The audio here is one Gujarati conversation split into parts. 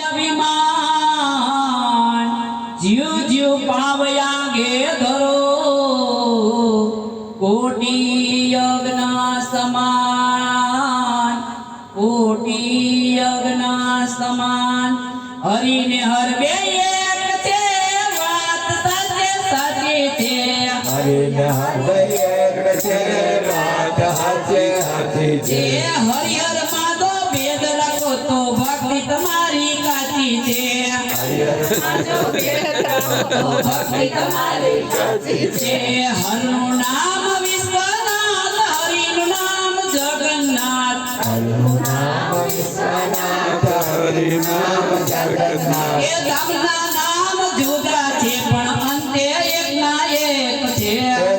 અભિમાન જીવ જીવ પાવયા ગે ધરો કોટી યજ્ઞ સમાન કોટી યજ્ઞ સમાન હરિને હર બે એક છે વાત સાચે સાચી છે હરિને હર બે એક છે વાત સાચે સાચી છે હરિહર માધો ભેદ રાખો તો ભક્તિ તમારી કાચી છે હરિહર માધો ભેદ રાખો તો ભક્તિ તમારી કાચી છે હરનું નામ વિશ્વનાથ હરિનું નામ જગન્નાથ હરિનું નામ વિશ્વનાથ હરિનું નામ જગન્નાથ એ ગામના નામ જુદા છે પણ અંતે એક ના એક છે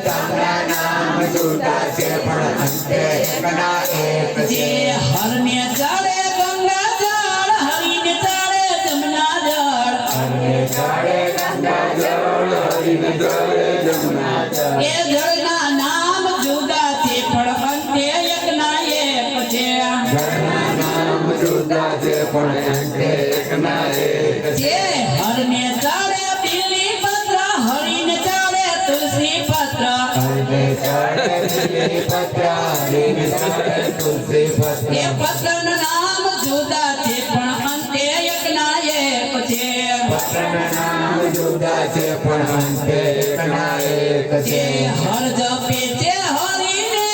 ગામના નામ જુદા છે પણ અંતે એકના એક છે હરને ચડે ગંગા જળ હરિને ચડે જમના જળ હરને ચડે ગંગા જળ હરિને ચડે જમના જળ એ જળના નામ જુદા છે પણ અંતે એકના એક છે જળના નામ જુદા છે પણ અંતે એકના એક છે હરને ચડે બીલી પત્ર હરિને ચડે તુલસી પત્ર હરને ચડે બીલી પત્ર હરિને ચડે તુલસી પત્ર એ પત્રનું નામ જુદા છે પણ અંતે એકના એક છે પત્રના નામ જુદા છે પણ અંતે એકના એક છે હર જપે છે હરિને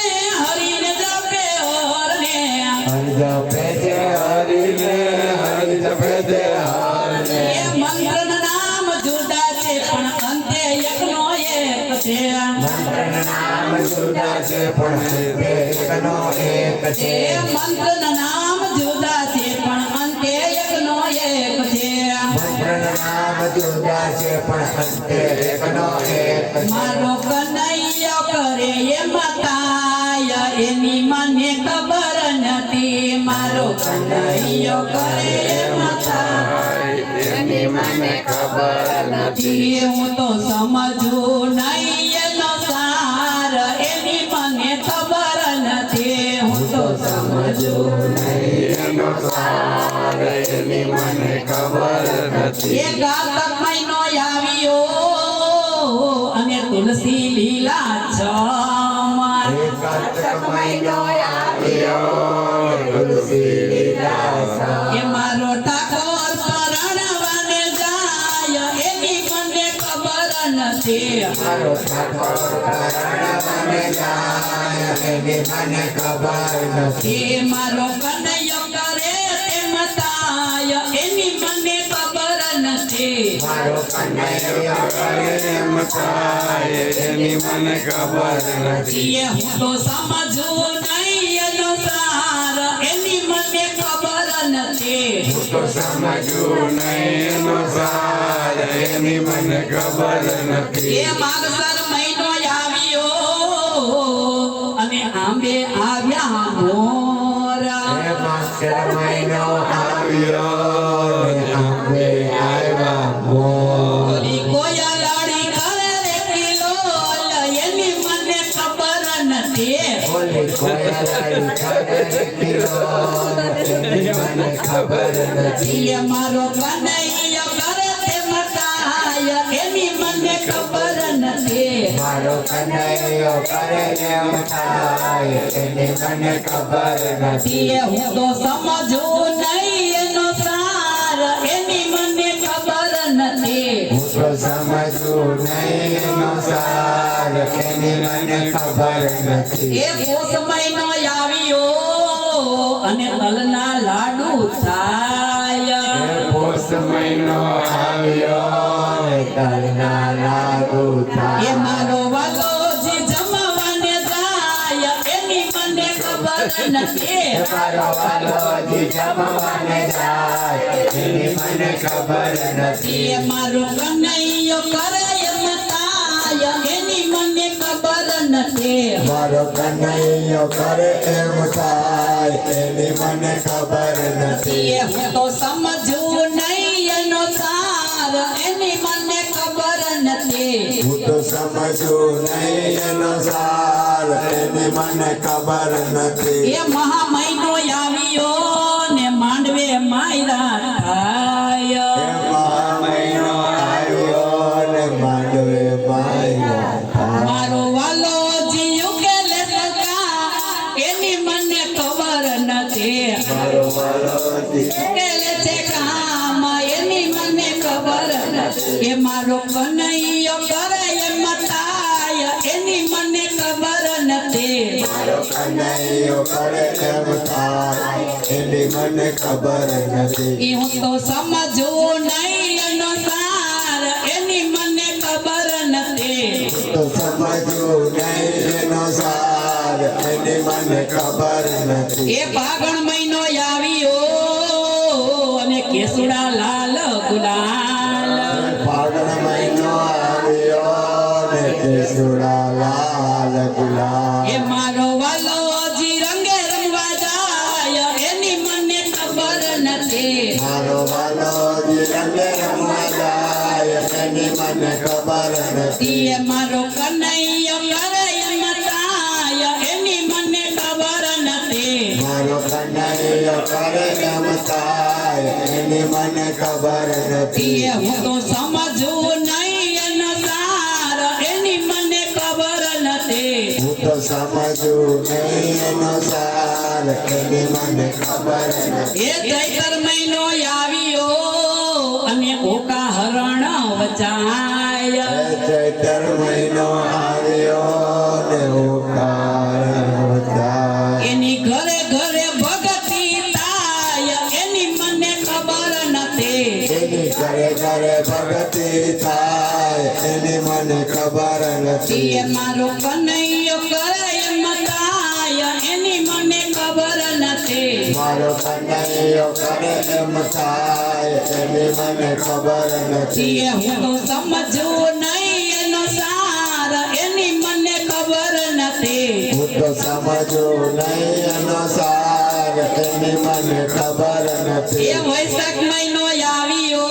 હરિને જપે હરને હર જપે છે હરિને હર જપે છે હરને એ મંત્રનું નામ જુદા છે પણ અંતે એકનો એક છે મંત્રના નામ જુદા છે પણ અંતે એકનો એક છે એ મંત્રનું નામ જુદા છે પણ અંતે એકનો એક છે મંત્રના નામ જુદા છે પણ અંતે એકનો એક છે મારો કનૈયો કરે એ માતાય એની મને ખબર નથી મારો કનૈયો કરે એ માતાય એની મને ખબર નથી હું તો સમજુ નહીં એનો સાર એની મને ખબર નથી હું તો સમજુ એનો સાર એની મને ખબર નથી એ ગાતક મહિનો આવ્યો અને તુલસી લીલા છમન કાતક મહિનો આવ્યો તુલસી લીલા એ મારો ઠાકોર પરણવાને જાય એની મને ખબર નથી મારો ઠાકોર પરણવાને જાય એની મને ખબર નથી એ મારો કનૈયો કરે તેમ થાય એની મને ખબર નથી મારો કનૈયો કરે એમ થાય એની મને ખબર નથી એ હું તો સમજુ નહીં એનો સાર એની મને ખબર નથી હું તો સમજુ નહીં એનો સાર એની મને ખબર નથી એ માગસર મહિનો આવ્યો અને આંબે આવ્યા મોરા હે માસ્ટર મહિનો આવ્યો આંબે આવ્યા મોર ઓલી કોયા લાડી કરે રે કિલોલ એની મને ખબર નથી ઓલી કોયલાઈ કરે કિલો એની મને ખબર નથી એ મારો કનૈયો કરે તે મતાય એની મને ખબર નથી મારો કનૈયો કરે એમ થાય એની મને ખબર નથી એ હું તો સમજુ નહીં એનો સાર એની મને ખબર નથી હું તો સમજુ નહીં એનો સાર એની મને ખબર નથી એ પોષ મહિનો આવ્યો અને તલના લાડુ થાય પોષ મહિનો આવ્યો તલના લાડુ એ થાય મારો વાલોજી જમવાને જાય એની મને ખબર નથી મારો વાલોજી જમવાને જાય એની મને ખબર નથી એ મારો કનૈયો કરે એમ થાય એની મને ખબર નથી મારો કનૈયો કરે એમ થાય એની મને ખબર નથી એ હું તો સમજુ નહીં એનો સાર એની મને ખબર નથી હું તો સમજુ નહીં એનો સાર એની મને ખબર નથી એ મહા મહિનો આવ્યો ને માંડવે માયરા થાય એ મારો કનૈયો કરે એમ થાય એની મને ખબર નથી મારો કનૈયો કરે એમ થાય એની મને ખબર નથી એ હું તો સમજવું નહીં એનો સાર એની મને ખબર નથી તો સમજવું નહીં એનો સાર એની મને ખબર નથી એ ફાગણ મહિનો આવ્યો અને કેસુડા લાલ ગુલાલ ફાગણ મહિનો આવ્યો ને કેસુડા લાલ ગુલાલ એ મારો વાલો હજી રંગે રંગવા જાય એની મને ખબર નથી મારો વાલો રંગે રમવા જાય એની મને ખબર નથી એ મારો કનૈયો કરે એમ થાય એની મને ખબર નથી મારો કનૈયો કરે એમ થાય એની મને ખબર નથી એ હું તો સમજવું નહીં એનો સાર એની મને ખબર નથી હું તો સમજું નહીં એનો સાર એની મને ખબર નથી એ ચૈતર મહિનો આવ્યો અને ઓકા હરણ વચાય એ ચૈતર મહિનો આવ્યો ને ઓકાર થાય એની ઘરે ઘરે ભગતી થાય એની મને ખબર નથી એની ઘરે ઘરે ભક્તિ થાય એની મને ખબર નથી એ મારો કનૈયો કરે એમ થાય એની મને ખબર નથી મારો કનૈયો કરે એમ થાય એની મને ખબર નથી એ હું તો સમજવું નહીં એનો સાર એની મને ખબર નથી હું તો સમજું નહીં એનો સાર એની મને ખબર એ નથી વૈશાખ મહિનો આવ્યો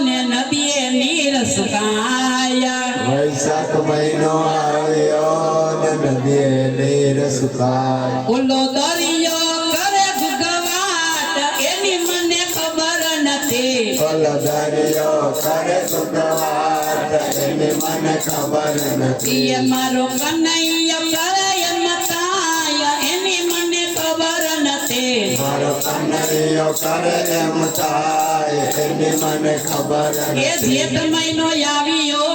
ને નદીએ નીર સુકાયા વૈશાખ મહિનો આવ્યો ને નદીએ નીર સુકાય ઓલો દરિયો કરે ગુગવાટ એની મને ખબર નથી ઓલો દરિયો કરે સુખવાટ એની મને ખબર નથી એ મારો કનૈયો કરે એમ થાય એની મને ખબર નથી મારો કનૈયો કરે એમ થાય એની મને ખબર એ નથી જેઠ મહિનો આવ્યો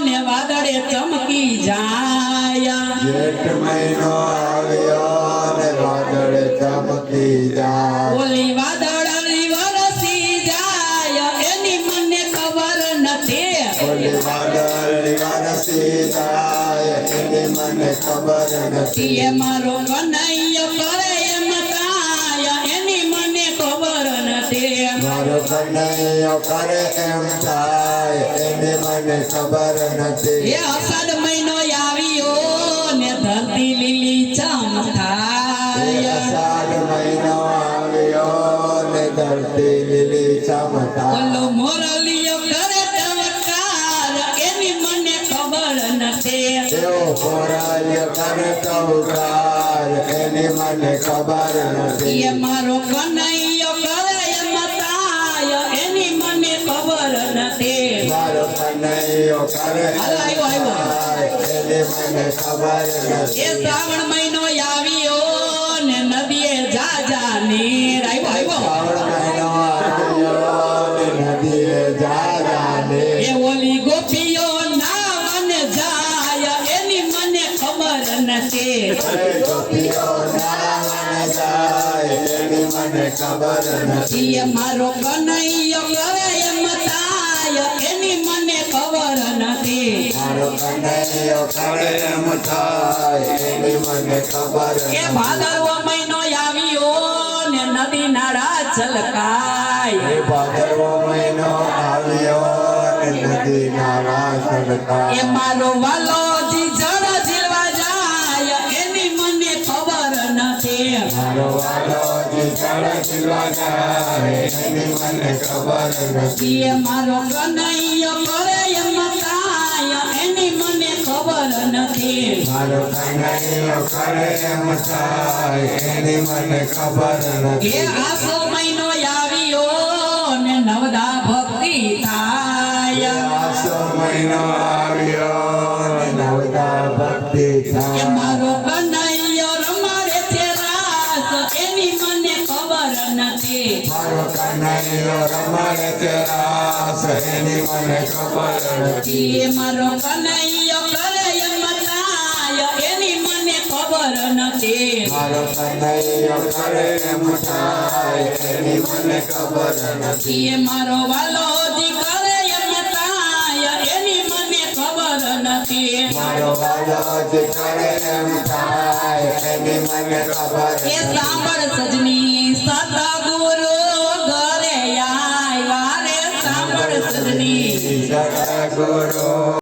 ને વાદળે ચમકી જાય જેઠ મહિનો આવ્યો ને વાદળે ચમકી જાય ઓલી વાદળની વરસી જાય એની મને ખબર નથી ઓલી વાદળની વરસી જાય એની મને ખબર નથી એ મારો કનૈયો કરે એમ થાય એની મને ખબર નથી મારો કનૈયો કરે એમ થાય એની મને ખબર નથી એ અષાઢ મહિનો આવ્યો ને ધરતી લીલી ચમ થાય અષાઢ મહિનો આવ્યો ને ધરતી લીલી ચમતા ઓલો મોરલીયો કરે ચમત્કાર એની મને ખબર નથી એવો પોરાય કરે કૌકાર એની મને ખબર નથી એ મારો કનૈયો કરે એમ થાય એની મને ખબર નથી મારો કનૈયો કરે હાલો, આવ્યો, થાય એની મને ખબર એ નથી શ્રાવણ મહિનો આવ્યો ને નદીએ જાજા નીર આવ્યો શ્રાવણ મહિનો આવ્યો ને નદીએ જારાને એ ઓલી ગોપીઓ નાવને જાય એની મને ખબર નથી ગોપીઓ નાવને જાય એની મને ખબર નથી એ મારો કનૈયો કરે એમ થાય એની મને ખબર નથી મારો કનૈયો કરે એમ થાય એની મને ખબર એ નથી ભાદરવો મહિનો આવ્યો ને નદી નાળા છલકાય એ ભાદરવો મહિનો આવ્યો ને નદી નાળા છલકાય એ મારો વાલોજી જળ ઝીલવા જાય એની મને ખબર નથી મારો વાલો જે જળ ઝીલવા જાય એની મને ખબર નથી એ મારો કનૈયો કરે એમ થાય એની મને ખબર નથી મારો કનૈયો કરે એમ થાય એની મને ખબર એ નથી આસો મહિનો આવ્યો ને નવદા ભક્તિ થાય આસો મહિનો આવ્યો ને નવદા ભક્તિ એ થાય મારો કનૈયો રમાડે છે રાસ એની મને ખબર નથી મારો કનૈયો રમણે છે રાસ એની મને ખબર નથી એ મારો કનૈયો કરે એમ થાય એની મને ખબર નથી મારો કનૈયો કરે એમ થાય એની મને ખબર નથી એ મારો વાલોજી કરે એમ થાય એની મને ખબર નથી મારો વાલો જે કરે એમ થાય એની મને ખબર એ નથી સાંભળ સજની સતગુરુ ઘરે આવ્યા રે સાંભળ સજની સતગુરુ